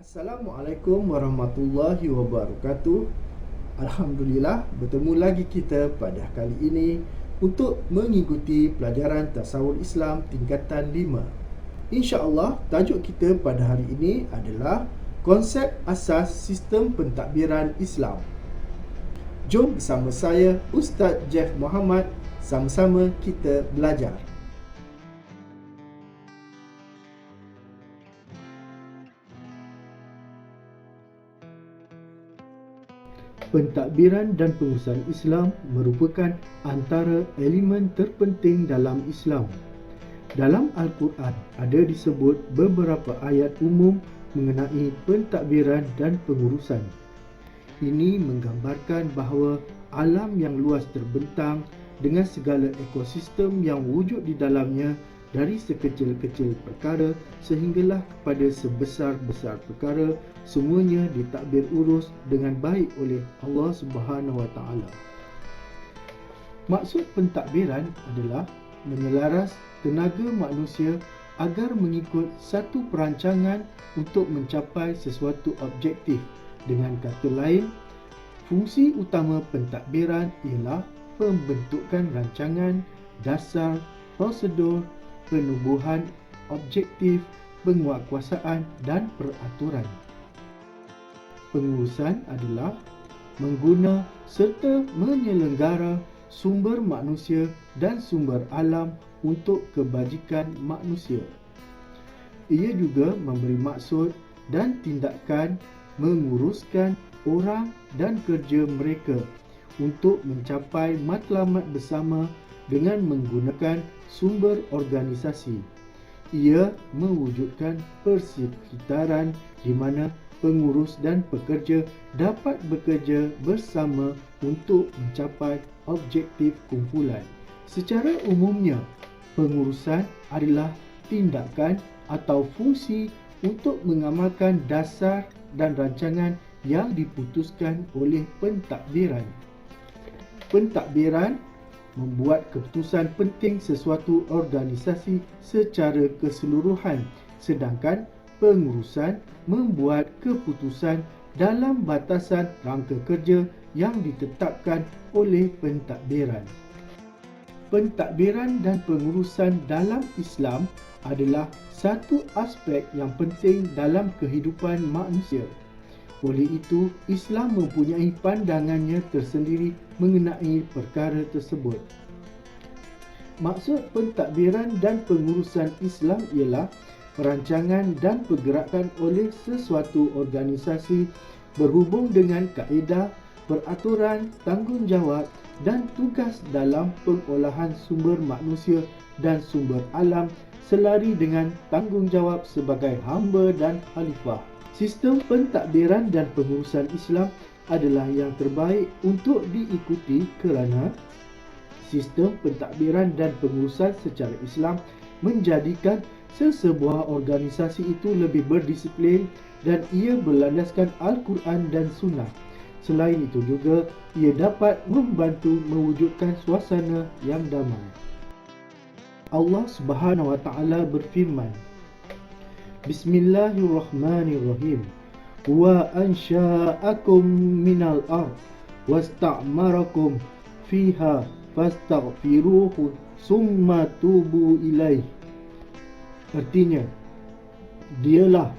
Assalamualaikum warahmatullahi wabarakatuh. Alhamdulillah, bertemu lagi kita pada kali ini untuk mengikuti pelajaran Tasawuf Islam tingkatan 5. InsyaAllah, tajuk kita pada hari ini adalah konsep asas sistem pentadbiran Islam. Jom bersama saya, Ustaz Jeff Muhammad, sama-sama kita belajar. Pentadbiran dan pengurusan Islam merupakan antara elemen terpenting dalam Islam. Dalam Al-Quran ada disebut beberapa ayat umum mengenai pentadbiran dan pengurusan. Ini menggambarkan bahawa alam yang luas terbentang dengan segala ekosistem yang wujud di dalamnya, dari sekecil-kecil perkara sehinggalah kepada sebesar-besar perkara, semuanya ditadbir urus dengan baik oleh Allah Subhanahu Wa Taala. Maksud pentadbiran adalah menyelaras tenaga manusia agar mengikut satu perancangan untuk mencapai sesuatu objektif. Dengan kata lain, fungsi utama pentadbiran ialah pembentukan rancangan, dasar, prosedur, penubuhan objektif, penguatkuasaan dan peraturan. Pengurusan adalah mengguna serta menyelenggara sumber manusia dan sumber alam untuk kebajikan manusia. Ia juga memberi maksud dan tindakan menguruskan orang dan kerja mereka untuk mencapai matlamat bersama dengan menggunakan sumber organisasi. Ia mewujudkan persekitaran di mana pengurus dan pekerja dapat bekerja bersama untuk mencapai objektif kumpulan. Secara umumnya, pengurusan adalah tindakan atau fungsi untuk mengamalkan dasar dan rancangan yang diputuskan oleh pentadbiran. Pentadbiran membuat keputusan penting sesuatu organisasi secara keseluruhan, sedangkan pengurusan membuat keputusan dalam batasan rangka kerja yang ditetapkan oleh pentadbiran. Pentadbiran dan pengurusan dalam Islam adalah satu aspek yang penting dalam kehidupan manusia. Oleh itu, Islam mempunyai pandangannya tersendiri mengenai perkara tersebut. Maksud pentadbiran dan pengurusan Islam ialah perancangan dan pergerakan oleh sesuatu organisasi berhubung dengan kaedah, peraturan, tanggungjawab dan tugas dalam pengolahan sumber manusia dan sumber alam selari dengan tanggungjawab sebagai hamba dan khalifah. Sistem pentadbiran dan pengurusan Islam adalah yang terbaik untuk diikuti kerana sistem pentadbiran dan pengurusan secara Islam menjadikan sesebuah organisasi itu lebih berdisiplin dan ia berlandaskan Al-Quran dan Sunnah. Selain itu juga, ia dapat membantu mewujudkan suasana yang damai. Allah Subhanahu Wa Taala berfirman, Bismillahirrahmanirrahim. Wa ansha'akum minal ard wasta'marakum fiha fastaghfiruhu summa tubu ilaih. Artinya, dialah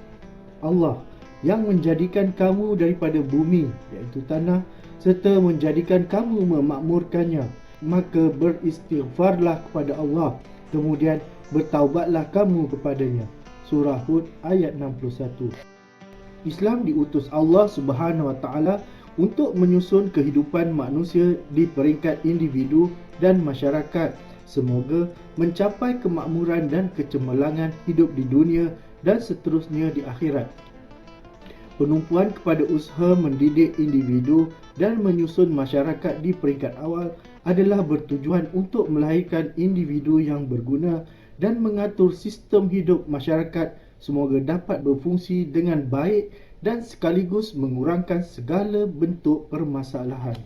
Allah yang menjadikan kamu daripada bumi, iaitu tanah, serta menjadikan kamu memakmurkannya. Maka beristighfarlah kepada Allah, kemudian bertaubatlah kamu kepadanya. Surah Hud ayat 61. Islam diutus Allah Subhanahu Wa Taala untuk menyusun kehidupan manusia di peringkat individu dan masyarakat, semoga mencapai kemakmuran dan kecemerlangan hidup di dunia dan seterusnya di akhirat. Penumpuan kepada usaha mendidik individu dan menyusun masyarakat di peringkat awal adalah bertujuan untuk melahirkan individu yang berguna dan mengatur sistem hidup masyarakat semoga dapat berfungsi dengan baik dan sekaligus mengurangkan segala bentuk permasalahan.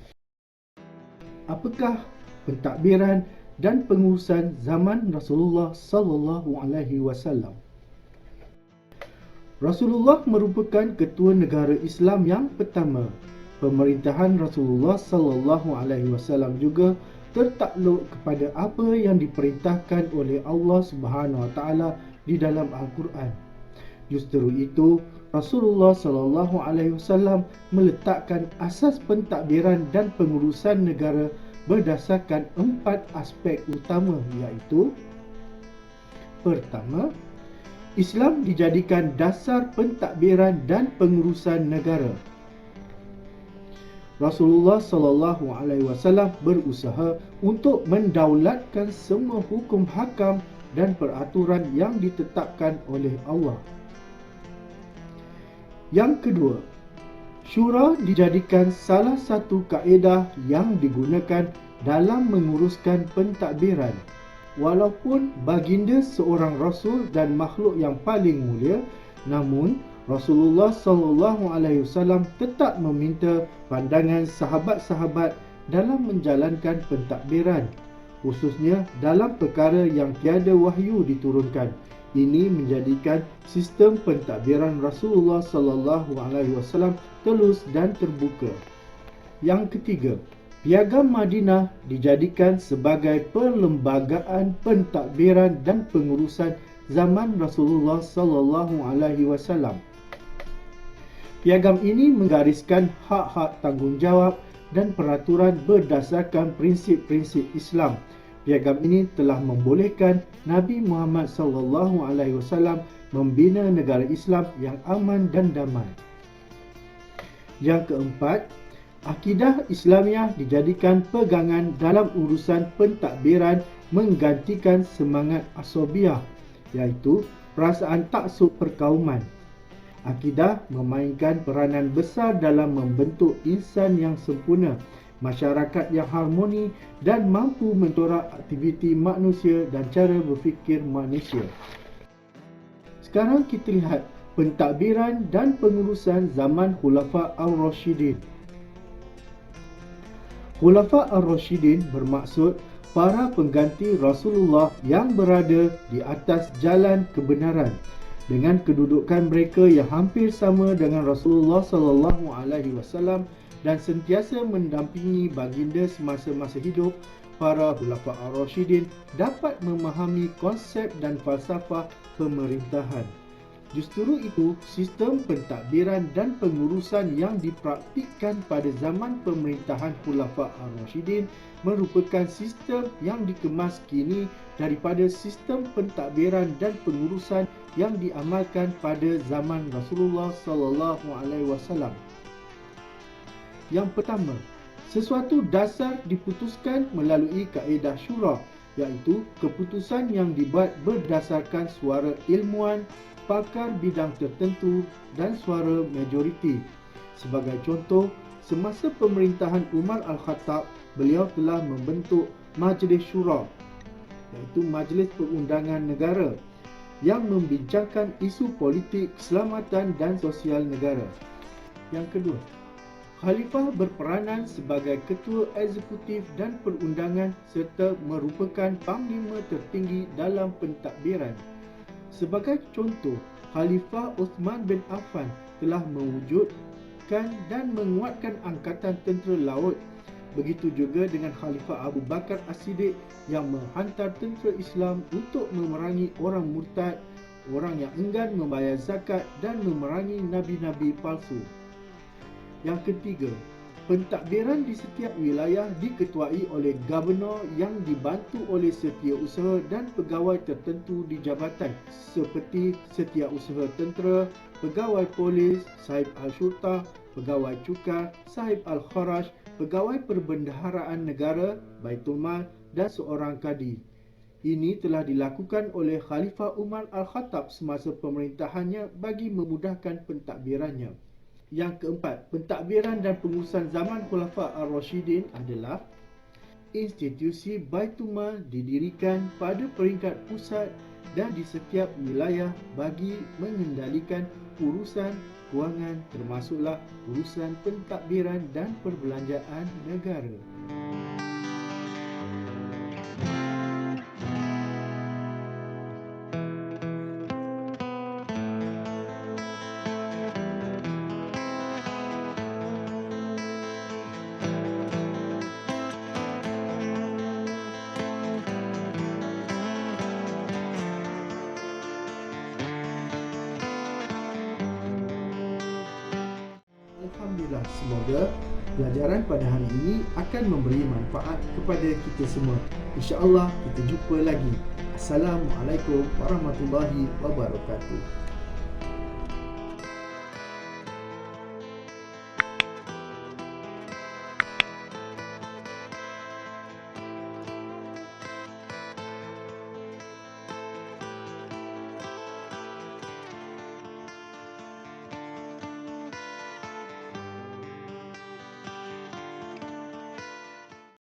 Apakah pentadbiran dan pengurusan zaman Rasulullah sallallahu alaihi wasallam? Rasulullah merupakan ketua negara Islam yang pertama. Pemerintahan Rasulullah sallallahu alaihi wasallam juga tertakluk kepada apa yang diperintahkan oleh Allah Subhanahu wa taala di dalam Al-Quran. Justru itu, Rasulullah sallallahu alaihi wasallam meletakkan asas pentadbiran dan pengurusan negara berdasarkan 4 aspek utama, iaitu: pertama, Islam dijadikan dasar pentadbiran dan pengurusan negara. Rasulullah sallallahu alaihi wasallam berusaha untuk mendaulatkan semua hukum hakam dan peraturan yang ditetapkan oleh Allah. Yang kedua, syura dijadikan salah satu kaedah yang digunakan dalam menguruskan pentadbiran. Walaupun baginda seorang rasul dan makhluk yang paling mulia, namun Rasulullah sallallahu alaihi wasallam tetap meminta pandangan sahabat-sahabat dalam menjalankan pentadbiran, khususnya dalam perkara yang tiada wahyu diturunkan. Ini menjadikan sistem pentadbiran Rasulullah sallallahu alaihi wasallam telus dan terbuka. Yang ketiga, Piagam Madinah dijadikan sebagai perlembagaan pentadbiran dan pengurusan zaman Rasulullah sallallahu alaihi wasallam. Piagam ini menggariskan hak-hak tanggungjawab dan peraturan berdasarkan prinsip-prinsip Islam. Piagam ini telah membolehkan Nabi Muhammad sallallahu alaihi wasallam membina negara Islam yang aman dan damai. Yang keempat, akidah Islamiah dijadikan pegangan dalam urusan pentadbiran menggantikan semangat asabiah, iaitu perasaan taksub perkauman. Akidah memainkan peranan besar dalam membentuk insan yang sempurna, masyarakat yang harmoni dan mampu mencorak aktiviti manusia dan cara berfikir manusia. Sekarang kita lihat pentadbiran dan pengurusan zaman Khulafa' Ar-Rashidin. Khulafa' Ar-Rashidin bermaksud para pengganti Rasulullah yang berada di atas jalan kebenaran, dengan kedudukan mereka yang hampir sama dengan Rasulullah sallallahu alaihi wasallam dan sentiasa mendampingi baginda semasa-masa hidup. Para Khulafa' Ar-Rashidin dapat memahami konsep dan falsafah pemerintahan. Justru itu, sistem pentadbiran dan pengurusan yang dipraktikkan pada zaman pemerintahan Khulafa' Ar-Rashidin merupakan sistem yang dikemas kini daripada sistem pentadbiran dan pengurusan yang diamalkan pada zaman Rasulullah sallallahu alaihi wasallam. Yang pertama, sesuatu dasar diputuskan melalui kaedah syura, iaitu keputusan yang dibuat berdasarkan suara ilmuwan, pakar bidang tertentu dan suara majoriti. Sebagai contoh, semasa pemerintahan Umar Al-Khattab, beliau telah membentuk Majlis Syura, iaitu Majlis Perundangan Negara, yang membincangkan isu politik, keselamatan dan sosial negara. Yang kedua, Khalifah berperanan sebagai ketua eksekutif dan perundangan serta merupakan panglima tertinggi dalam pentadbiran. Sebagai contoh, Khalifah Uthman bin Affan telah mewujudkan dan menguatkan Angkatan Tentera Laut. Begitu juga dengan Khalifah Abu Bakar As-Siddiq yang menghantar tentera Islam untuk memerangi orang murtad, orang yang enggan membayar zakat dan memerangi nabi-nabi palsu. Yang ketiga, pentadbiran di setiap wilayah diketuai oleh gubernur yang dibantu oleh setiausaha dan pegawai tertentu di jabatan seperti setiausaha tentera, pegawai polis, sahib al-syurtah, pegawai cukar, sahib al-kharaj, pegawai perbendaharaan negara, Baitul Mal dan seorang kadi. Ini telah dilakukan oleh Khalifah Umar Al-Khattab semasa pemerintahannya bagi memudahkan pentadbirannya. Yang keempat, pentadbiran dan pengurusan zaman Khulafa' Ar-Rashidin adalah: institusi Baitul Mal didirikan pada peringkat pusat dan di setiap wilayah bagi mengendalikan urusan kewangan, termasuklah urusan pentadbiran dan perbelanjaan negara. Semoga pelajaran pada hari ini akan memberi manfaat kepada kita semua. InsyaAllah kita jumpa lagi. Assalamualaikum warahmatullahi wabarakatuh.